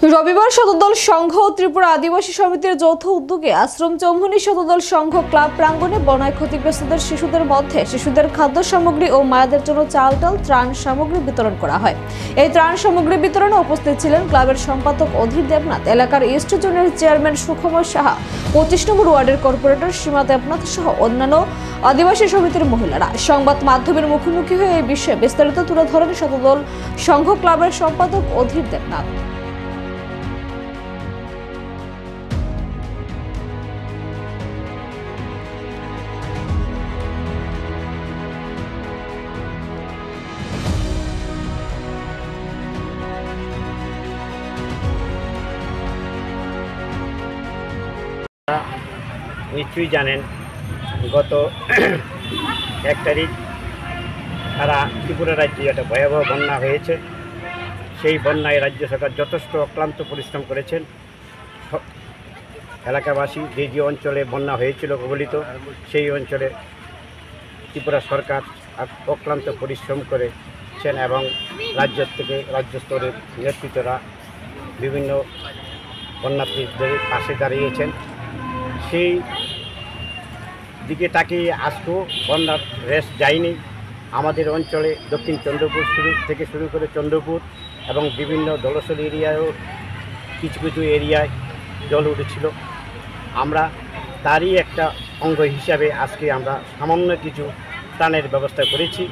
রবিবার শতদল সংঘ ও ত্রিপুরা আদিবাসী সমিতির যৌথ উদ্যোগে আশ্রম চৌমুহনী শতদল সংঘ ক্লাব প্রাঙ্গণে বন্যায় ক্ষতিগ্রস্তদের শিশুদের মধ্যে শিশুদের খাদ্য সামগ্রী ও মায়েদের জন্য চাল ডাল ত্রাণ সামগ্রী বিতরণ করা হয়। এই ত্রাণ সামগ্রী বিতরণে উপস্থিত ছিলেন ক্লাবের সম্পাদক অধীর দেবনাথ, এলাকার ইস্ট জোনের চেয়ারম্যান সুখময় সাহা, 25 নম্বর ওয়ার্ডের কর্পোরেটর সীমা দেবনাথ সহ অন্যান্য আদিবাসী সমিতির মহিলারা। সংবাদ মাধ্যমের মুখোমুখি হয়ে এই বিষয়ে বিস্তারিত তুলে ধরেন শতদল সংঘ ক্লাবের সম্পাদক অধীর দেবনাথ। নিশ্চয়ই জানেন, গত 1 তারিখ সারা ত্রিপুরা রাজ্যে একটা ভয়াবহ বন্যা হয়েছে। সেই বন্যায় রাজ্য সরকার যথেষ্ট অক্লান্ত পরিশ্রম করেছেন। এলাকাবাসী যে যে অঞ্চলে বন্যা হয়েছিল কবলিত, সেই অঞ্চলে ত্রিপুরা সরকার অক্লান্ত পরিশ্রম করেছেন এবং রাজ্য স্তরের নেতৃত্বরা বিভিন্ন বন্যার্থীদের পাশে দাঁড়িয়েছেন। সেই দিকে তাকিয়ে আজকেও বন্যার রেশ যায়নি। আমাদের অঞ্চলে দক্ষিণ চন্দ্রপুর থেকে শুরু করে চন্দ্রপুর এবং বিভিন্ন দলসল এরিয়ায়ও কিছু কিছু এরিয়ায় জল উঠেছিল। আমরা তারই একটা অঙ্গ হিসাবে আজকে আমরা সামান্য কিছু ত্রাণের ব্যবস্থা করেছি।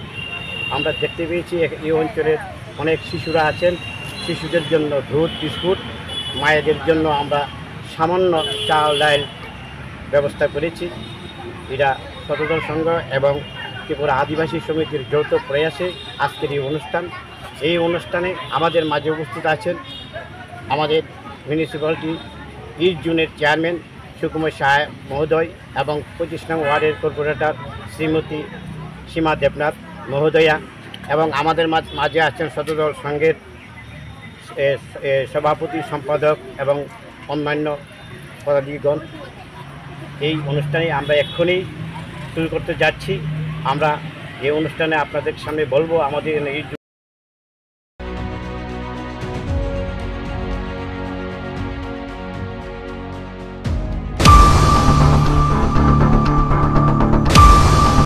আমরা দেখতে পেয়েছি এই অঞ্চলের অনেক শিশুরা আছেন, শিশুদের জন্য দুধ বিস্কুট, মায়েদের জন্য আমরা সামান্য চাল ডাল ব্যবস্থা করেছি। এরা শতদল সংঘ এবং ত্রিপুরা আদিবাসী সমিতির যৌথ প্রয়াসে আজকের এই অনুষ্ঠানে আমাদের মাঝে উপস্থিত আছেন আমাদের মিউনিসিপ্যালিটি ইস্ট জোনের চেয়ারম্যান সুখময় সাহা মহোদয় এবং 25 নং ওয়ার্ডের কর্পোরেটর শ্রীমতী সীমা দেবনাথ মহোদয়া, এবং আমাদের মাঝে আছেন শতদল সংঘের সভাপতি, সম্পাদক এবং অন্যান্য পদাধিকারীগণ। এই অনুষ্ঠানে আমরা এক্ষুনি শুরু করতে যাচ্ছি। আমরা এই অনুষ্ঠানে আপনাদের সামনে বলবো আমাদের এই